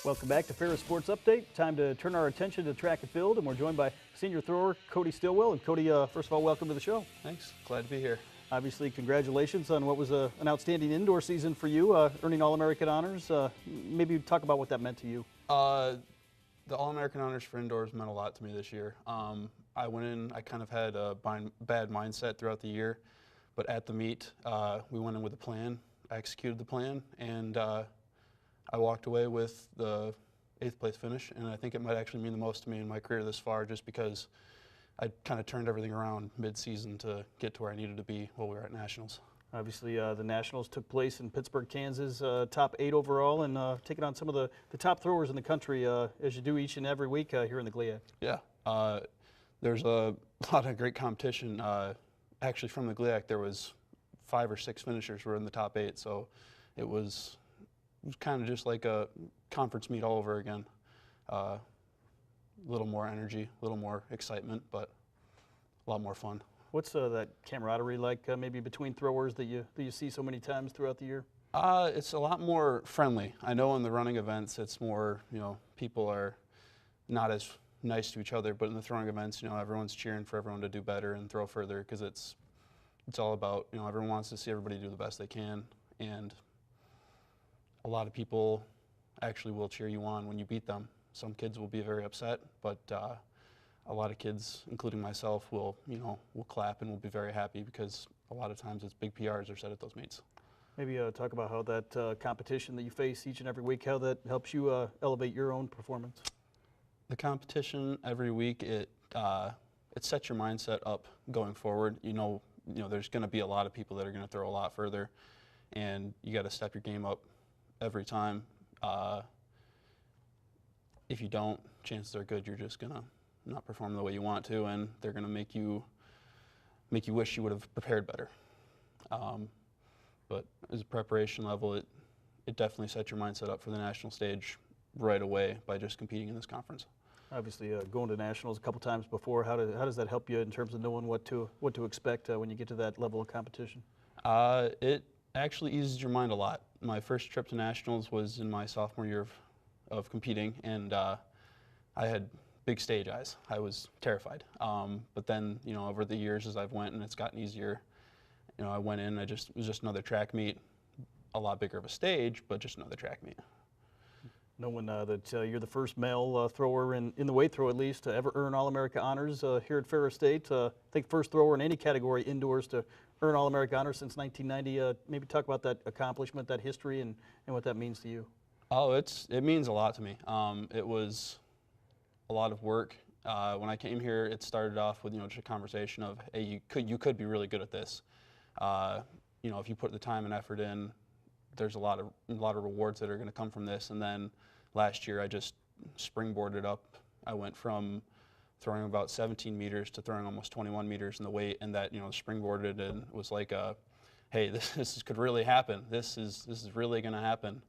Welcome back to Ferris Sports Update. Time to turn our attention to track and field, and we're joined by senior thrower Cody Stilwell. And Cody, first of all, welcome to the show. Thanks. Glad to be here. Obviously, congratulations on what was an outstanding indoor season for you, earning All-American honors. Maybe talk about what that meant to you. The All-American honors for indoors meant a lot to me this year. I went in, I kind of had a bad mindset throughout the year, but at the meet, we went in with a plan. I executed the plan, and I walked away with the 8th place finish, and I think it might actually mean the most to me in my career this far, just because I kind of turned everything around mid-season to get to where I needed to be while we were at Nationals. Obviously, the Nationals took place in Pittsburgh, Kansas, top 8 overall, and taking on some of the top throwers in the country, as you do each and every week here in the GLIAC. Yeah, there's a lot of great competition. Actually, from the GLIAC, there was 5 or 6 finishers who were in the top 8, so it was kind of just like a conference meet all over again. A little more energy, a little more excitement, but a lot more fun. What's that camaraderie like, maybe between throwers that you see so many times throughout the year? It's a lot more friendly. I know in the running events, it's more, people are not as nice to each other, but in the throwing events, everyone's cheering for everyone to do better and throw further, because it's all about, everyone wants to see everybody do the best they can, and a lot of people actually will cheer you on when you beat them. Some kids will be very upset, but a lot of kids, including myself, will clap and will be very happy, because a lot of times it's big PRs are set at those meets. Maybe talk about how that competition that you face each and every week, how that helps you elevate your own performance. The competition every week, it sets your mindset up going forward. There's going to be a lot of people that are going to throw a lot further, and you got to step your game up every time. If you don't, chances are good you're just gonna not perform the way you want to, and they're gonna make you wish you would have prepared better. But as a preparation level, it definitely sets your mindset up for the national stage right away by just competing in this conference. Obviously, going to nationals a couple times before, how does that help you in terms of knowing what to expect when you get to that level of competition? It actually eases your mind a lot. My first trip to nationals was in my sophomore year of competing, and I had big stage eyes. I was terrified. But then, over the years as I've went and it's gotten easier, I went in, it was just another track meet, a lot bigger of a stage, but just another track meet. Knowing that you're the first male thrower in the weight throw, at least, to ever earn All-America honors here at Ferris State. I think first thrower in any category indoors to earn All-America honors since 1990. Maybe talk about that accomplishment, that history, and what that means to you. Oh, it means a lot to me. It was a lot of work. When I came here, it started off with just a conversation of, hey, you could be really good at this. If you put the time and effort in, there's a lot of rewards that are going to come from this. And then last year, I just springboarded up. I went from throwing about 17 meters to throwing almost 21 meters in the weight, and that springboarded and was like, hey, this could really happen. This is really going to happen.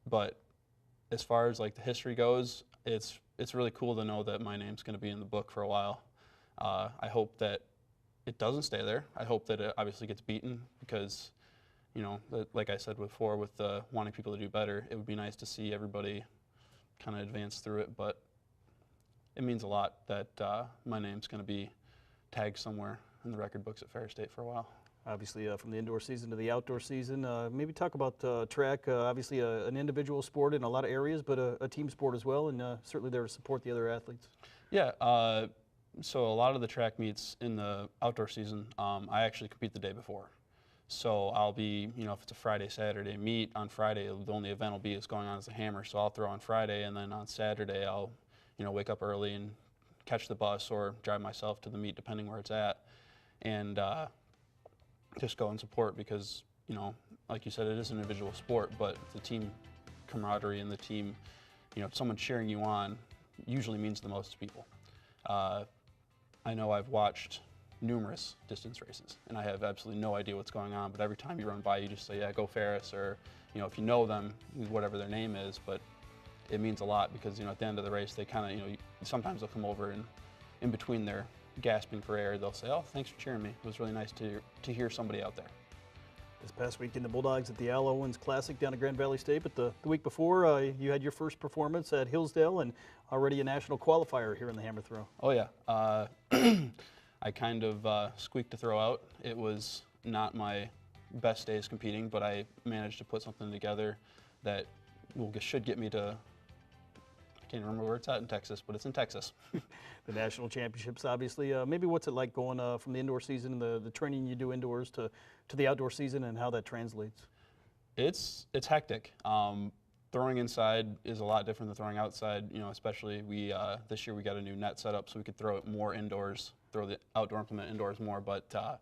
But as far as like the history goes, it's really cool to know that my name's going to be in the book for a while. I hope that it doesn't stay there. I hope that it obviously gets beaten, because like I said before, with wanting people to do better, it would be nice to see everybody kind of advance through it. But it means a lot that my name's going to be tagged somewhere in the record books at Ferris State for a while. Obviously, from the indoor season to the outdoor season, maybe talk about track. Obviously, an individual sport in a lot of areas, but a team sport as well, and certainly there to support the other athletes. Yeah, so a lot of the track meets in the outdoor season, I actually compete the day before. So I'll be, if it's a Friday, Saturday meet, on Friday, the only event will be is going on as a hammer. So I'll throw on Friday, and then on Saturday, I'll, wake up early and catch the bus or drive myself to the meet, depending where it's at, and just go and support, because, like you said, it is an individual sport, but the team camaraderie and the team, someone cheering you on usually means the most to people. I know I've watched numerous distance races, and I have absolutely no idea what's going on, but every time you run by, you just say, yeah, go Ferris, or, if you know them, whatever their name is, but it means a lot, because, at the end of the race, they kind of, sometimes they'll come over and in between their gasping for air, they'll say, oh, thanks for cheering me. It was really nice to hear somebody out there. This past weekend, the Bulldogs at the Al Owens Classic down at Grand Valley State, but the week before, you had your first performance at Hillsdale and already a national qualifier here in the hammer throw. Oh yeah, I kind of squeaked a throw out. It was not my best days competing, but I managed to put something together that should get me to, I can't remember where it's at in Texas, but it's in Texas. The national championships, obviously. Maybe what's it like going from the indoor season, the training you do indoors to the outdoor season, and how that translates? It's hectic. Throwing inside is a lot different than throwing outside. You know, especially this year we got a new net setup, so we could throw it more indoors, throw the outdoor implement indoors more. But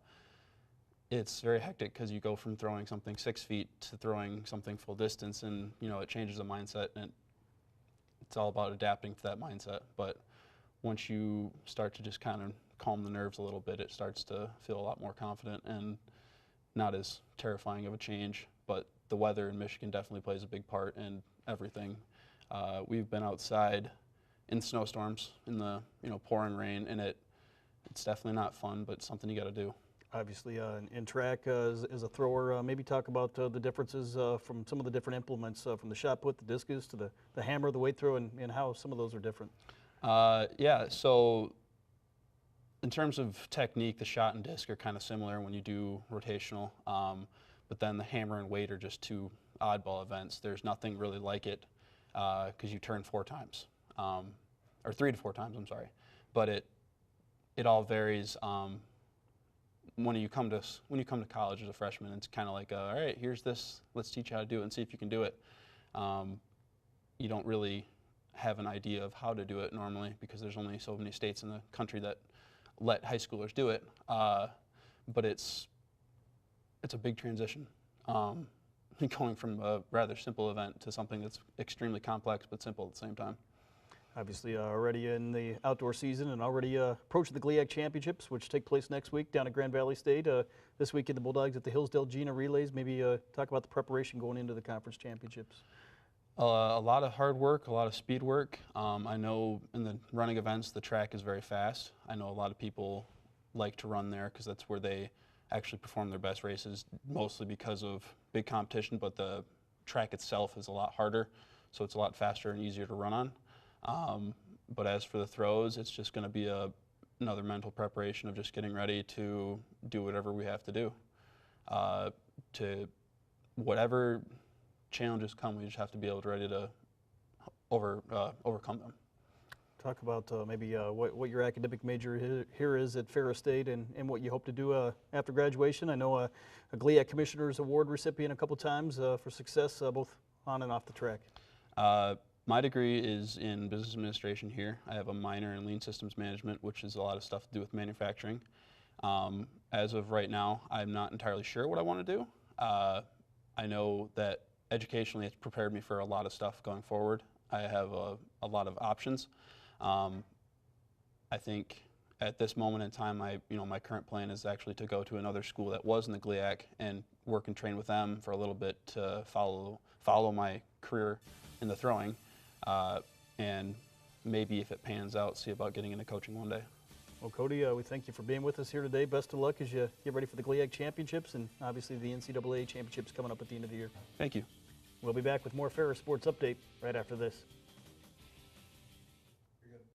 it's very hectic because you go from throwing something 6 feet to throwing something full distance, and you know it changes the mindset, and it's all about adapting to that mindset. But once you start to just kind of calm the nerves a little bit, it starts to feel a lot more confident and not as terrifying of a change. But the weather in Michigan definitely plays a big part in everything. We've been outside in snowstorms, in the pouring rain, and it's definitely not fun, but it's something you got to do. Obviously, in track, as a thrower, maybe talk about the differences from some of the different implements, from the shot put, the discus, to the hammer, the weight throw, and how some of those are different. Yeah, so in terms of technique, the shot and disc are kind of similar when you do rotational, but then the hammer and weight are just two oddball events. There's nothing really like it because you turn 4 times, or 3 to 4 times, I'm sorry. But it all varies. When you come to college as a freshman, it's kind of like, all right, here's this, let's teach you how to do it and see if you can do it. You don't really have an idea of how to do it normally because there's only so many states in the country that let high schoolers do it. But it's a big transition, going from a rather simple event to something that's extremely complex but simple at the same time. Obviously, already in the outdoor season and already approaching the GLIAC Championships, which take place next week down at Grand Valley State. This weekend, the Bulldogs at the Hillsdale Gina Relays. Maybe talk about the preparation going into the conference championships. A lot of hard work, a lot of speed work. I know in the running events, the track is very fast. I know a lot of people like to run there because that's where they actually perform their best races, mostly because of big competition, but the track itself is a lot harder, so it's a lot faster and easier to run on. But as for the throws, it's just going to be another mental preparation of just getting ready to do whatever we have to do. To whatever challenges come, we just have to be able to ready to overcome them. Talk about maybe what your academic major here is at Ferris State and what you hope to do after graduation. I know a GLIAC Commissioner's Award recipient a couple times for success both on and off the track. My degree is in business administration here. I have a minor in lean systems management, which is a lot of stuff to do with manufacturing. As of right now, I'm not entirely sure what I want to do. I know that educationally it's prepared me for a lot of stuff going forward. I have a lot of options. I think at this moment in time, my current plan is actually to go to another school that was in the GLIAC and work and train with them for a little bit to follow my career in the throwing. And maybe if it pans out, see about getting into coaching one day. Well, Cody, we thank you for being with us here today. Best of luck as you get ready for the GLIAC Championships and obviously the NCAA Championships coming up at the end of the year. Thank you. We'll be back with more Ferris Sports Update right after this.